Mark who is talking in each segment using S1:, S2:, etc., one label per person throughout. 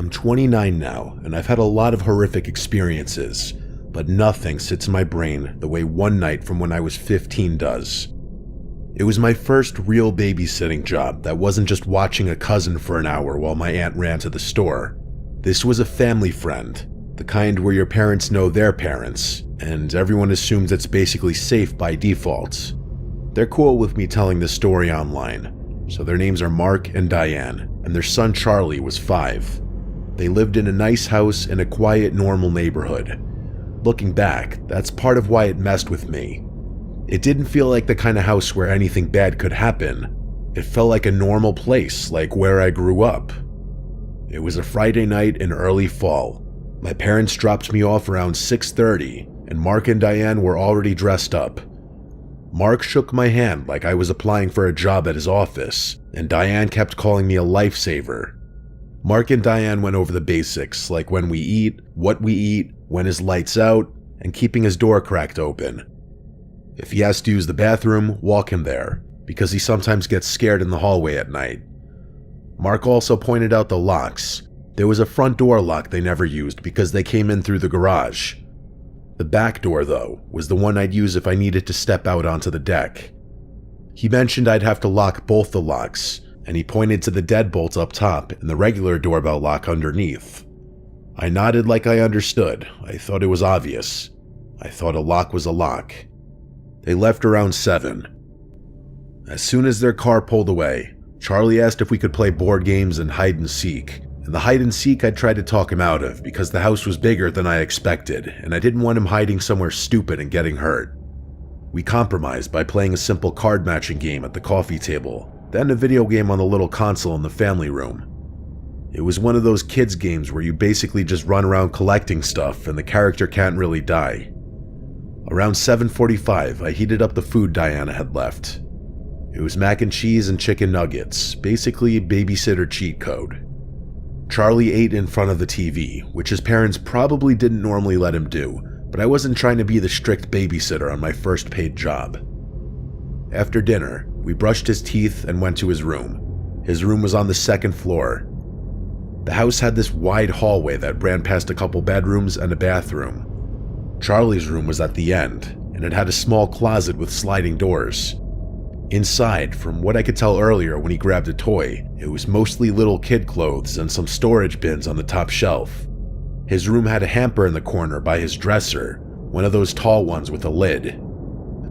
S1: I'm 29 now, and I've had a lot of horrific experiences, but nothing sits in my brain the way one night from when I was 15 does. It was my first real babysitting job that wasn't just watching a cousin for an hour while my aunt ran to the store. This was a family friend, the kind where your parents know their parents, and everyone assumes it's basically safe by default. They're cool with me telling this story online, so their names are Mark and Diane, and their son Charlie was 5. They lived in a nice house in a quiet, normal neighborhood. Looking back, that's part of why it messed with me. It didn't feel like the kind of house where anything bad could happen. It felt like a normal place, like where I grew up. It was a Friday night in early fall. My parents dropped me off around 6:30, and Mark and Diane were already dressed up. Mark shook my hand like I was applying for a job at his office, and Diane kept calling me a lifesaver. Mark and Diane went over the basics, like when we eat, what we eat, when his light's out, and keeping his door cracked open. If he has to use the bathroom, walk him there, because he sometimes gets scared in the hallway at night. Mark also pointed out the locks. There was a front door lock they never used because they came in through the garage. The back door, though, was the one I'd use if I needed to step out onto the deck. He mentioned I'd have to lock both the locks, and he pointed to the deadbolt up top and the regular doorbell lock underneath. I nodded like I understood. I thought it was obvious. I thought a lock was a lock. They left around 7. As soon as their car pulled away, Charlie asked if we could play board games and hide and seek. And the hide and seek I tried to talk him out of because the house was bigger than I expected, and I didn't want him hiding somewhere stupid and getting hurt. We compromised by playing a simple card matching game at the coffee table, then a video game on the little console in the family room. It was one of those kids games where you basically just run around collecting stuff and the character can't really die. Around 7:45, I heated up the food Diana had left. It was mac and cheese and chicken nuggets, basically babysitter cheat code. Charlie ate in front of the TV, which his parents probably didn't normally let him do, but I wasn't trying to be the strict babysitter on my first paid job. After dinner, we brushed his teeth and went to his room. His room was on the 2nd floor. The house had this wide hallway that ran past a couple bedrooms and a bathroom. Charlie's room was at the end, and it had a small closet with sliding doors. Inside, from what I could tell earlier when he grabbed a toy, it was mostly little kid clothes and some storage bins on the top shelf. His room had a hamper in the corner by his dresser, one of those tall ones with a lid.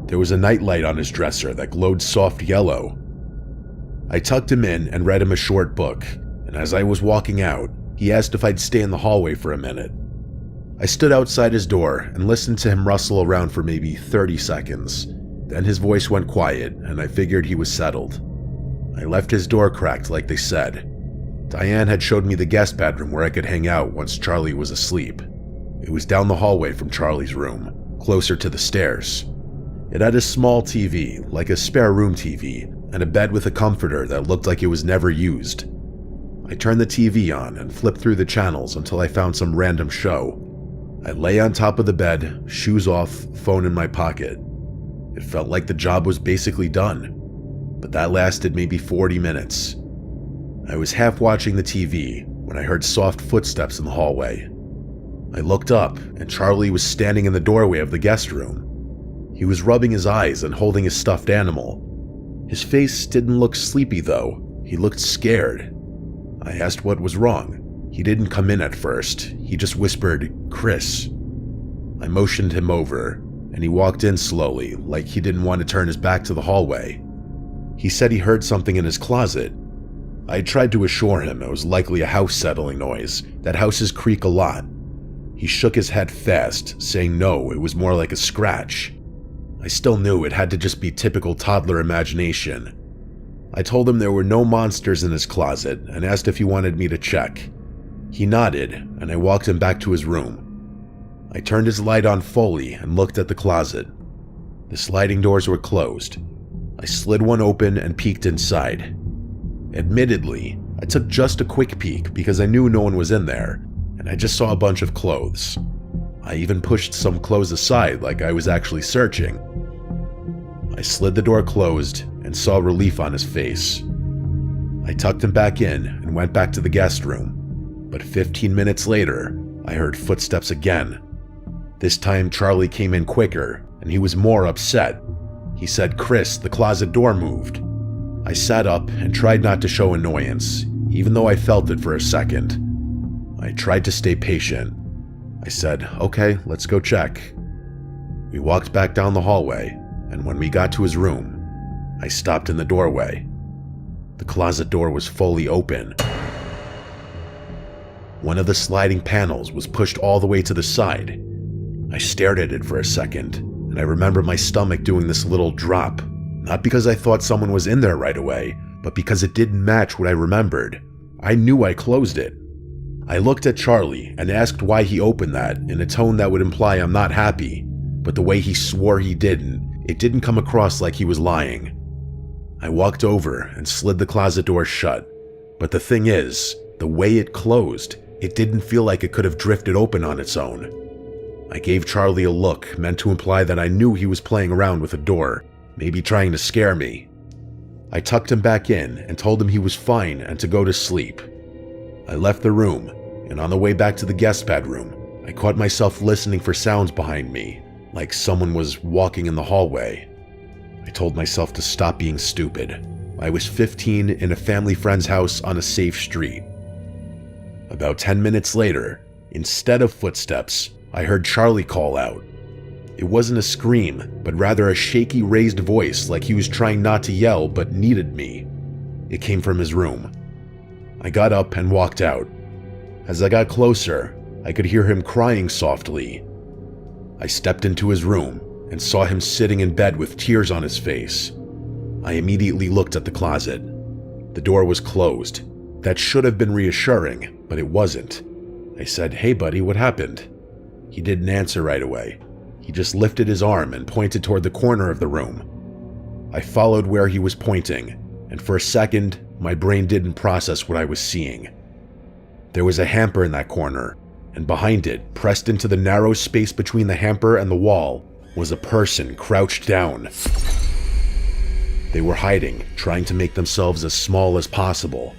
S1: There was a nightlight on his dresser that glowed soft yellow. I tucked him in and read him a short book, and as I was walking out, he asked if I'd stay in the hallway for a minute. I stood outside his door and listened to him rustle around for maybe 30 seconds. Then his voice went quiet, and I figured he was settled. I left his door cracked like they said. Diane had showed me the guest bedroom where I could hang out once Charlie was asleep. It was down the hallway from Charlie's room, closer to the stairs. It had a small TV, like a spare room TV, and a bed with a comforter that looked like it was never used. I turned the TV on and flipped through the channels until I found some random show. I lay on top of the bed, shoes off, phone in my pocket. It felt like the job was basically done, but that lasted maybe 40 minutes. I was half watching the TV when I heard soft footsteps in the hallway. I looked up, and Charlie was standing in the doorway of the guest room. He was rubbing his eyes and holding his stuffed animal. His face didn't look sleepy though, he looked scared. I asked what was wrong. He didn't come in at first, he just whispered, "Chris." I motioned him over, and he walked in slowly, like he didn't want to turn his back to the hallway. He said he heard something in his closet. I tried to assure him it was likely a house settling noise, that houses creak a lot. He shook his head fast, saying no, it was more like a scratch. I still knew it had to just be typical toddler imagination. I told him there were no monsters in his closet and asked if he wanted me to check. He nodded, and I walked him back to his room. I turned his light on fully and looked at the closet. The sliding doors were closed. I slid one open and peeked inside. Admittedly, I took just a quick peek because I knew no one was in there, and I just saw a bunch of clothes. I even pushed some clothes aside like I was actually searching. I slid the door closed and saw relief on his face. I tucked him back in and went back to the guest room, but 15 minutes later, I heard footsteps again. This time, Charlie came in quicker, and he was more upset. He said, "Chris, the closet door moved." I sat up and tried not to show annoyance, even though I felt it for a second. I tried to stay patient. I said, "Okay, let's go check." We walked back down the hallway, and when we got to his room, I stopped in the doorway. The closet door was fully open. One of the sliding panels was pushed all the way to the side. I stared at it for a second, and I remember my stomach doing this little drop, not because I thought someone was in there right away, but because it didn't match what I remembered. I knew I closed it. I looked at Charlie and asked why he opened that in a tone that would imply I'm not happy, but the way he swore he didn't, it didn't come across like he was lying. I walked over and slid the closet door shut, but the thing is, the way it closed, it didn't feel like it could have drifted open on its own. I gave Charlie a look meant to imply that I knew he was playing around with the door, maybe trying to scare me. I tucked him back in and told him he was fine and to go to sleep. I left the room, and on the way back to the guest bedroom, I caught myself listening for sounds behind me, like someone was walking in the hallway. I told myself to stop being stupid. I was 15 in a family friend's house on a safe street. About 10 minutes later, instead of footsteps, I heard Charlie call out. It wasn't a scream, but rather a shaky raised voice like he was trying not to yell but needed me. It came from his room. I got up and walked out. As I got closer, I could hear him crying softly. I stepped into his room and saw him sitting in bed with tears on his face. I immediately looked at the closet. The door was closed. That should have been reassuring, but it wasn't. I said, "Hey buddy, what happened?" He didn't answer right away. He just lifted his arm and pointed toward the corner of the room. I followed where he was pointing, and for a second, my brain didn't process what I was seeing. There was a hamper in that corner, and behind it, pressed into the narrow space between the hamper and the wall, was a person crouched down. They were hiding, trying to make themselves as small as possible.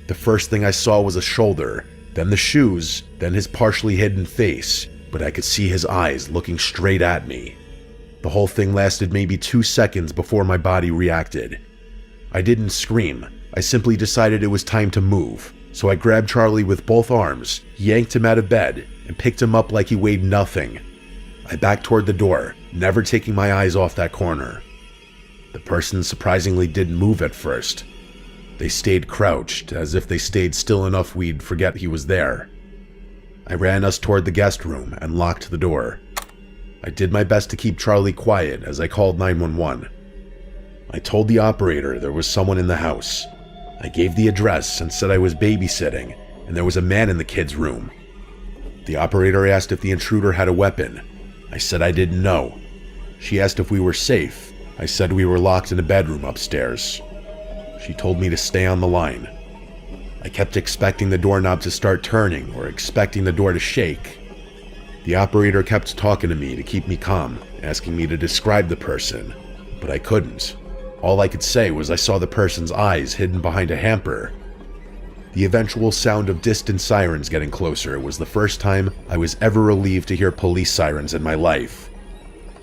S1: The first thing I saw was a shoulder, then the shoes, then his partially hidden face, but I could see his eyes looking straight at me. The whole thing lasted maybe 2 seconds before my body reacted. I didn't scream. I simply decided it was time to move, so I grabbed Charlie with both arms, yanked him out of bed, and picked him up like he weighed nothing. I backed toward the door, never taking my eyes off that corner. The person surprisingly didn't move at first. They stayed crouched, as if they stayed still enough we'd forget he was there. I ran us toward the guest room and locked the door. I did my best to keep Charlie quiet as I called 911. I told the operator there was someone in the house. I gave the address and said I was babysitting, and there was a man in the kid's room. The operator asked if the intruder had a weapon. I said I didn't know. She asked if we were safe. I said we were locked in a bedroom upstairs. She told me to stay on the line. I kept expecting the doorknob to start turning or expecting the door to shake. The operator kept talking to me to keep me calm, asking me to describe the person, but I couldn't. All I could say was I saw the person's eyes hidden behind a hamper. The eventual sound of distant sirens getting closer was the first time I was ever relieved to hear police sirens in my life.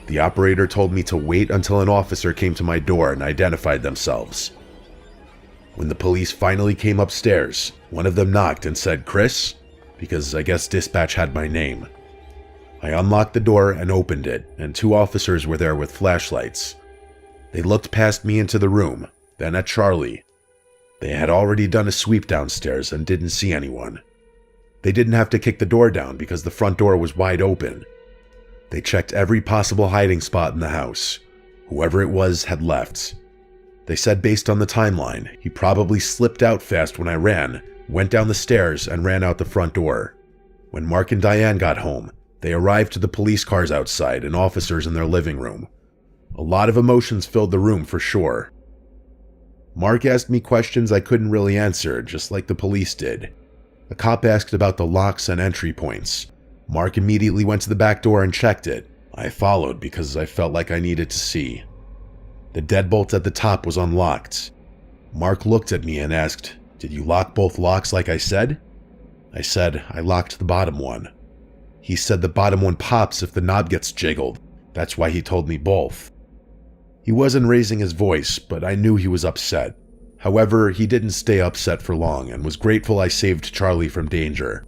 S1: The operator told me to wait until an officer came to my door and identified themselves. When the police finally came upstairs, one of them knocked and said, "Chris?" because I guess dispatch had my name. I unlocked the door and opened it, and 2 officers were there with flashlights. They looked past me into the room, then at Charlie. They had already done a sweep downstairs and didn't see anyone. They didn't have to kick the door down because the front door was wide open. They checked every possible hiding spot in the house. Whoever it was had left. They said based on the timeline, he probably slipped out fast when I ran, went down the stairs, and ran out the front door. When Mark and Diane got home, they arrived to the police cars outside and officers in their living room. A lot of emotions filled the room for sure. Mark asked me questions I couldn't really answer, just like the police did. A cop asked about the locks and entry points. Mark immediately went to the back door and checked it. I followed because I felt like I needed to see. The deadbolt at the top was unlocked. Mark looked at me and asked, "Did you lock both locks like I said?" I said I locked the bottom one. He said the bottom one pops if the knob gets jiggled. That's why he told me both. He wasn't raising his voice, but I knew he was upset. However, he didn't stay upset for long and was grateful I saved Charlie from danger.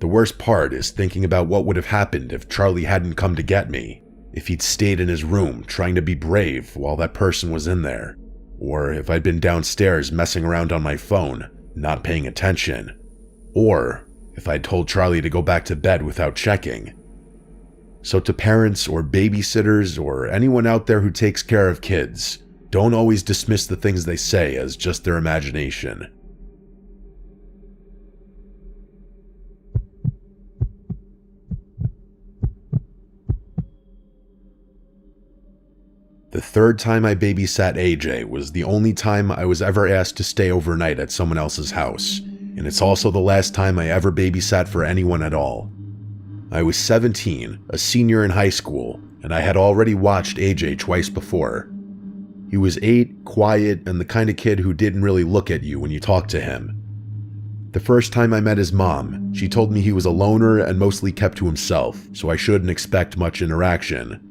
S1: The worst part is thinking about what would have happened if Charlie hadn't come to get me, if he'd stayed in his room trying to be brave while that person was in there, or if I'd been downstairs messing around on my phone, not paying attention, or if I'd told Charlie to go back to bed without checking. So to parents or babysitters or anyone out there who takes care of kids, don't always dismiss the things they say as just their imagination. The third time I babysat AJ was the only time I was ever asked to stay overnight at someone else's house, and it's also the last time I ever babysat for anyone at all. I was 17, a senior in high school, and I had already watched AJ twice before. He was 8, quiet, and the kind of kid who didn't really look at you when you talked to him. The first time I met his mom, she told me he was a loner and mostly kept to himself, so I shouldn't expect much interaction.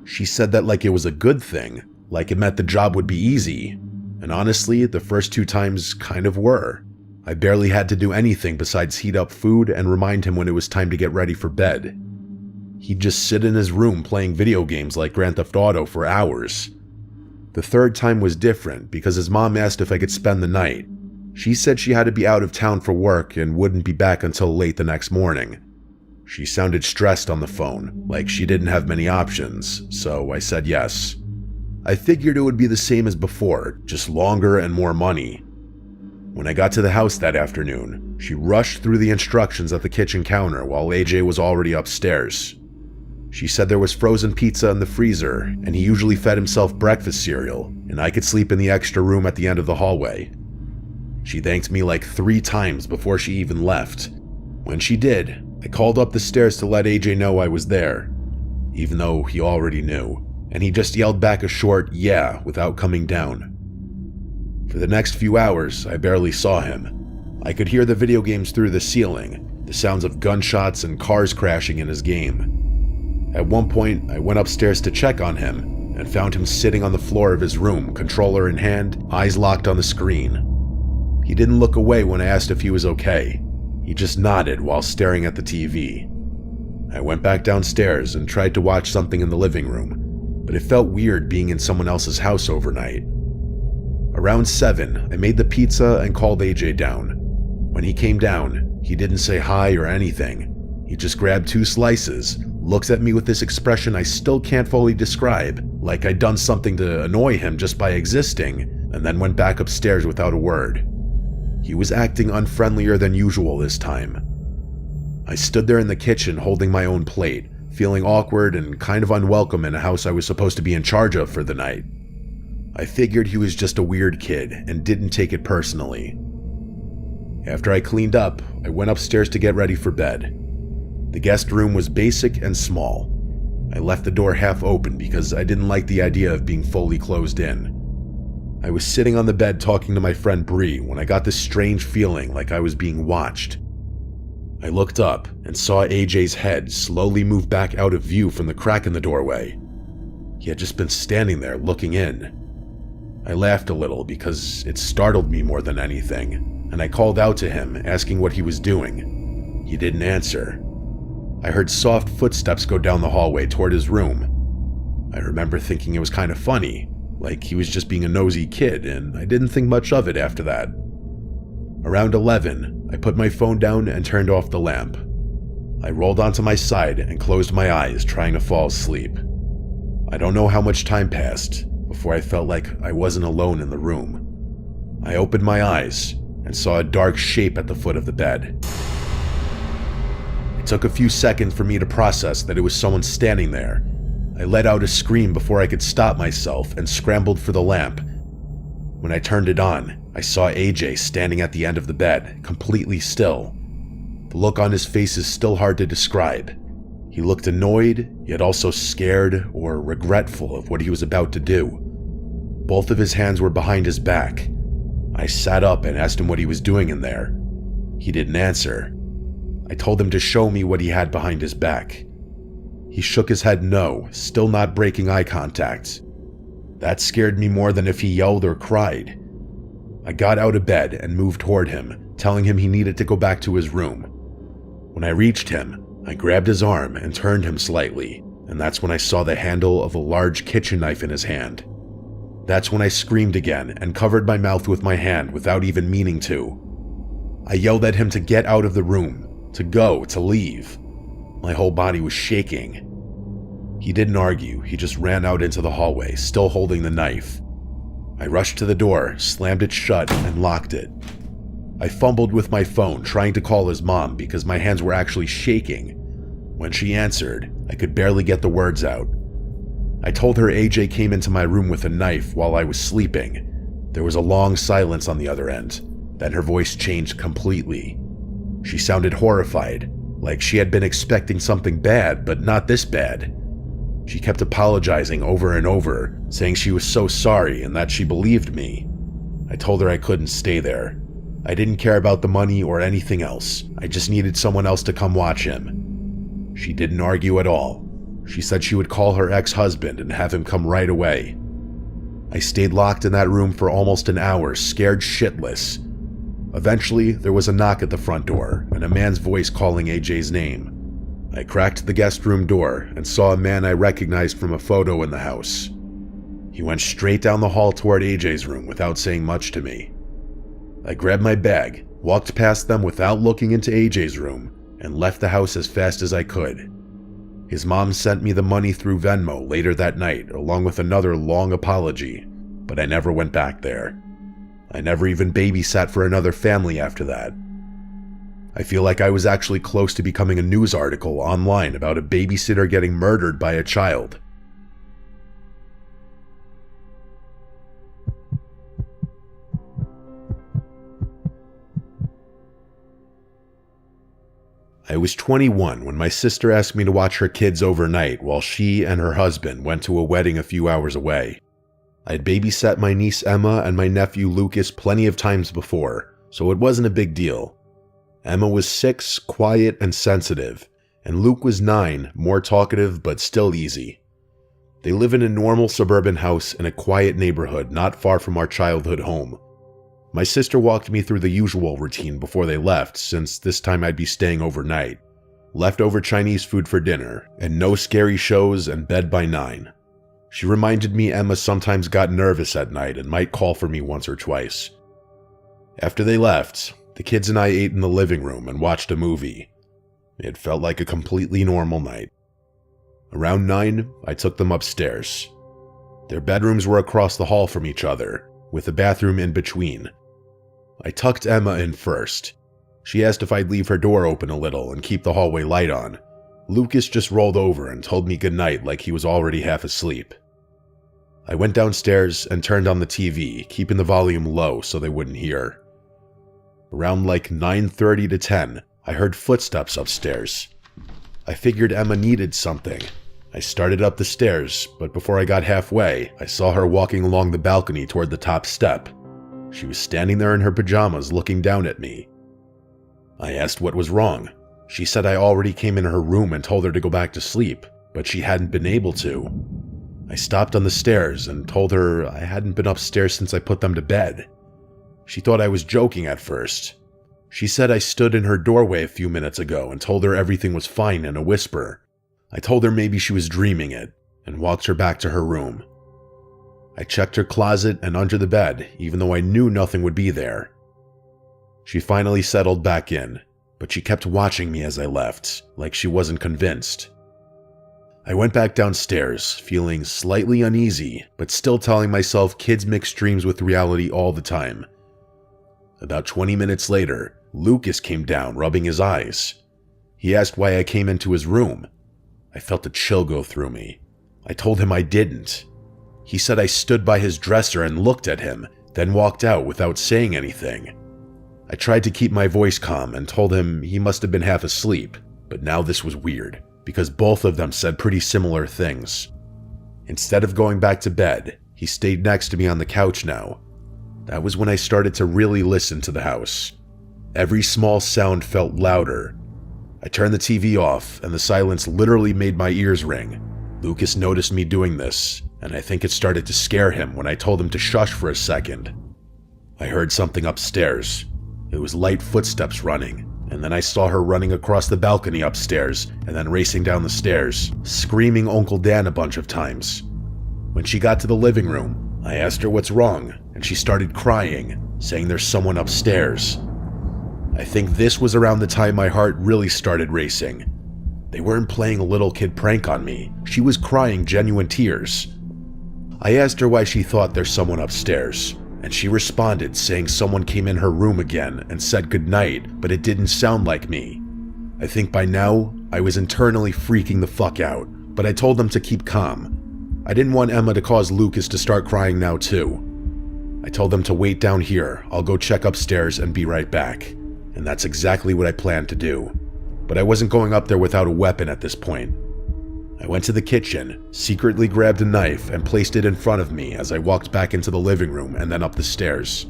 S1: She said that like it was a good thing, like it meant the job would be easy, and honestly, the first 2 times kind of were. I barely had to do anything besides heat up food and remind him when it was time to get ready for bed. He'd just sit in his room playing video games like Grand Theft Auto for hours. The third time was different because his mom asked if I could spend the night. She said she had to be out of town for work and wouldn't be back until late the next morning. She sounded stressed on the phone, like she didn't have many options, so I said yes. I figured it would be the same as before, just longer and more money. When I got to the house that afternoon, she rushed through the instructions at the kitchen counter while AJ was already upstairs. She said there was frozen pizza in the freezer, and he usually fed himself breakfast cereal, and I could sleep in the extra room at the end of the hallway. She thanked me like 3 times before she even left. When she did, I called up the stairs to let AJ know I was there, even though he already knew, and he just yelled back a short "yeah" without coming down. For the next few hours, I barely saw him. I could hear the video games through the ceiling, the sounds of gunshots and cars crashing in his game. At one point, I went upstairs to check on him and found him sitting on the floor of his room, controller in hand, eyes locked on the screen. He didn't look away when I asked if he was okay. He just nodded while staring at the TV. I went back downstairs and tried to watch something in the living room, but it felt weird being in someone else's house overnight. Around 7, I made the pizza and called AJ down. When he came down, he didn't say hi or anything. He just grabbed 2 slices, looks at me with this expression I still can't fully describe, like I'd done something to annoy him just by existing, and then went back upstairs without a word. He was acting unfriendlier than usual this time. I stood there in the kitchen holding my own plate, feeling awkward and kind of unwelcome in a house I was supposed to be in charge of for the night. I figured he was just a weird kid and didn't take it personally. After I cleaned up, I went upstairs to get ready for bed. The guest room was basic and small. I left the door half open because I didn't like the idea of being fully closed in. I was sitting on the bed talking to my friend Bree when I got this strange feeling like I was being watched. I looked up and saw AJ's head slowly move back out of view from the crack in the doorway. He had just been standing there looking in. I laughed a little because it startled me more than anything, and I called out to him, asking what he was doing. He didn't answer. I heard soft footsteps go down the hallway toward his room. I remember thinking it was kind of funny, like he was just being a nosy kid, and I didn't think much of it after that. Around 11, I put my phone down and turned off the lamp. I rolled onto my side and closed my eyes, trying to fall asleep. I don't know how much time passed before I felt like I wasn't alone in the room. I opened my eyes and saw a dark shape at the foot of the bed. It took a few seconds for me to process that it was someone standing there. I let out a scream before I could stop myself and scrambled for the lamp. When I turned it on, I saw AJ standing at the end of the bed, completely still. The look on his face is still hard to describe. He looked annoyed, yet also scared or regretful of what he was about to do. Both of his hands were behind his back. I sat up and asked him what he was doing in there. He didn't answer. I told him to show me what he had behind his back. He shook his head no, still not breaking eye contact. That scared me more than if he yelled or cried. I got out of bed and moved toward him, telling him he needed to go back to his room. When I reached him, I grabbed his arm and turned him slightly, and that's when I saw the handle of a large kitchen knife in his hand. That's when I screamed again and covered my mouth with my hand without even meaning to. I yelled at him to get out of the room, to go, to leave. My whole body was shaking. He didn't argue, he just ran out into the hallway, still holding the knife. I rushed to the door, slammed it shut, and locked it. I fumbled with my phone, trying to call his mom because my hands were actually shaking. When she answered, I could barely get the words out. I told her AJ came into my room with a knife while I was sleeping. There was a long silence on the other end. Then her voice changed completely. She sounded horrified, like she had been expecting something bad, but not this bad. She kept apologizing over and over, saying she was so sorry and that she believed me. I told her I couldn't stay there. I didn't care about the money or anything else. I just needed someone else to come watch him. She didn't argue at all. She said she would call her ex-husband and have him come right away. I stayed locked in that room for almost an hour, scared shitless. Eventually, there was a knock at the front door and a man's voice calling AJ's name. I cracked the guest room door and saw a man I recognized from a photo in the house. He went straight down the hall toward AJ's room without saying much to me. I grabbed my bag, walked past them without looking into AJ's room, and left the house as fast as I could. His mom sent me the money through Venmo later that night, along with another long apology, but I never went back there. I never even babysat for another family after that. I feel like I was actually close to becoming a news article online about a babysitter getting murdered by a child. I was 21 when my sister asked me to watch her kids overnight while she and her husband went to a wedding a few hours away. I'd babysat my niece Emma and my nephew Lucas plenty of times before, so it wasn't a big deal. Emma was 6, quiet and sensitive, and Luke was 9, more talkative but still easy. They live in a normal suburban house in a quiet neighborhood not far from our childhood home. My sister walked me through the usual routine before they left, since this time I'd be staying overnight. Leftover Chinese food for dinner, and no scary shows and bed by 9. She reminded me Emma sometimes got nervous at night and might call for me once or twice. After they left, the kids and I ate in the living room and watched a movie. It felt like a completely normal night. Around 9, I took them upstairs. Their bedrooms were across the hall from each other, with a bathroom in between. I tucked Emma in first. She asked if I'd leave her door open a little and keep the hallway light on. Lucas just rolled over and told me goodnight like he was already half asleep. I went downstairs and turned on the TV, keeping the volume low so they wouldn't hear. Around like 9:30 to 10, I heard footsteps upstairs. I figured Emma needed something. I started up the stairs, but before I got halfway, I saw her walking along the balcony toward the top step. She was standing there in her pajamas looking down at me. I asked what was wrong. She said I already came in her room and told her to go back to sleep, but she hadn't been able to. I stopped on the stairs and told her I hadn't been upstairs since I put them to bed. She thought I was joking at first. She said I stood in her doorway a few minutes ago and told her everything was fine in a whisper. I told her maybe she was dreaming it and walked her back to her room. I checked her closet and under the bed, even though I knew nothing would be there. She finally settled back in, but she kept watching me as I left, like she wasn't convinced. I went back downstairs, feeling slightly uneasy, but still telling myself kids mix dreams with reality all the time. About 20 minutes later, Lucas came down, rubbing his eyes. He asked why I came into his room. I felt a chill go through me. I told him I didn't. He said I stood by his dresser and looked at him, then walked out without saying anything. I tried to keep my voice calm and told him he must have been half asleep, but now this was weird, because both of them said pretty similar things. Instead of going back to bed, he stayed next to me on the couch now. That was when I started to really listen to the house. Every small sound felt louder. I turned the TV off, and the silence literally made my ears ring. Lucas noticed me doing this, and I think it started to scare him when I told him to shush for a second. I heard something upstairs. It was light footsteps running, and then I saw her running across the balcony upstairs and then racing down the stairs, screaming Uncle Dan a bunch of times. When she got to the living room, I asked her what's wrong, and she started crying, saying there's someone upstairs. I think this was around the time my heart really started racing. They weren't playing a little kid prank on me. She was crying genuine tears. I asked her why she thought there's someone upstairs, and she responded saying someone came in her room again and said goodnight, but it didn't sound like me. I think by now, I was internally freaking the fuck out, but I told them to keep calm. I didn't want Emma to cause Lucas to start crying now too. I told them to wait down here, I'll go check upstairs and be right back. And that's exactly what I planned to do. But I wasn't going up there without a weapon at this point. I went to the kitchen, secretly grabbed a knife, and placed it in front of me as I walked back into the living room and then up the stairs.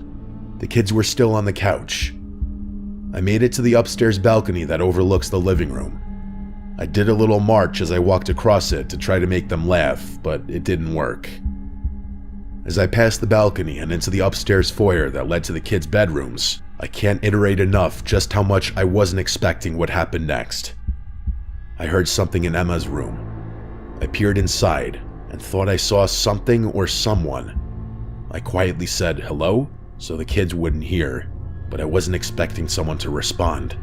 S1: The kids were still on the couch. I made it to the upstairs balcony that overlooks the living room. I did a little march as I walked across it to try to make them laugh, but it didn't work. As I passed the balcony and into the upstairs foyer that led to the kids' bedrooms, I can't iterate enough just how much I wasn't expecting what happened next. I heard something in Emma's room. I peered inside and thought I saw something or someone. I quietly said hello so the kids wouldn't hear, but I wasn't expecting someone to respond.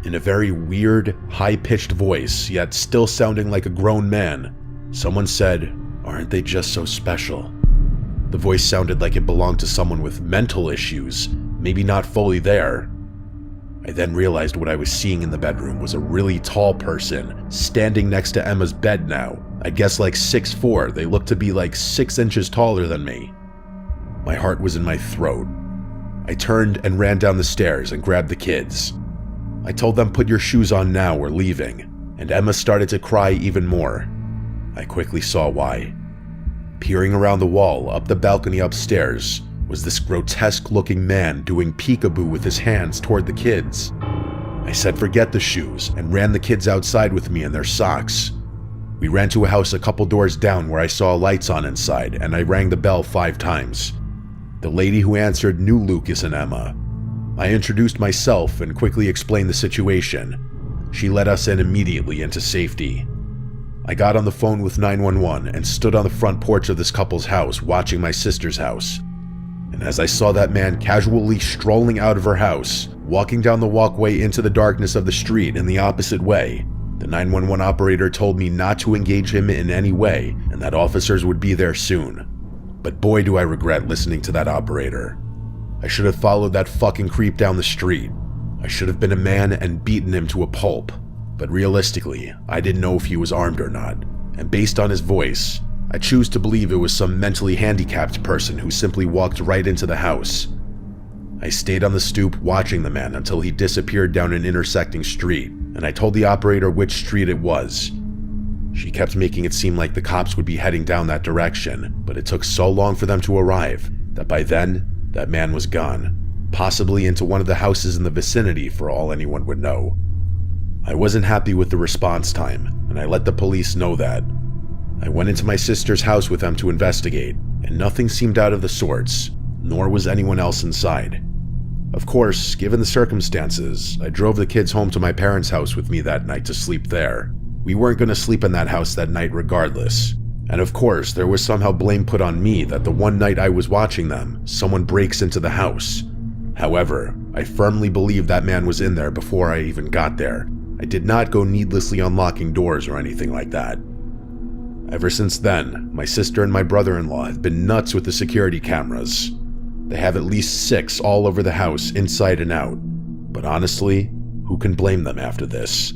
S1: In a very weird, high-pitched voice, yet still sounding like a grown man, someone said, "Aren't they just so special?" The voice sounded like it belonged to someone with mental issues, maybe not fully there. I then realized what I was seeing in the bedroom was a really tall person standing next to Emma's bed now. I guess like 6'4", they looked to be like 6 inches taller than me. My heart was in my throat. I turned and ran down the stairs and grabbed the kids. I told them, "Put your shoes on now, we're leaving," and Emma started to cry even more. I quickly saw why. Peering around the wall up the balcony upstairs was this grotesque-looking man doing peekaboo with his hands toward the kids. I said forget the shoes and ran the kids outside with me in their socks. We ran to a house a couple doors down where I saw lights on inside, and I rang the bell 5 times. The lady who answered knew Lucas and Emma. I introduced myself and quickly explained the situation. She let us in immediately into safety. I got on the phone with 911 and stood on the front porch of this couple's house watching my sister's house. And as I saw that man casually strolling out of her house, walking down the walkway into the darkness of the street in the opposite way, the 911 operator told me not to engage him in any way and that officers would be there soon. But boy do I regret listening to that operator. I should have followed that fucking creep down the street. I should have been a man and beaten him to a pulp. But realistically, I didn't know if he was armed or not. And based on his voice, I choose to believe it was some mentally handicapped person who simply walked right into the house. I stayed on the stoop watching the man until he disappeared down an intersecting street, and I told the operator which street it was. She kept making it seem like the cops would be heading down that direction, but it took so long for them to arrive that by then, that man was gone, possibly into one of the houses in the vicinity for all anyone would know. I wasn't happy with the response time, and I let the police know that. I went into my sister's house with them to investigate, and nothing seemed out of the sorts, nor was anyone else inside. Of course, given the circumstances, I drove the kids home to my parents' house with me that night to sleep there. We weren't going to sleep in that house that night regardless. And of course, there was somehow blame put on me that the one night I was watching them, someone breaks into the house. However, I firmly believe that man was in there before I even got there. I did not go needlessly unlocking doors or anything like that. Ever since then, my sister and my brother-in-law have been nuts with the security cameras. They have at least 6 all over the house, inside and out. But honestly, who can blame them after this?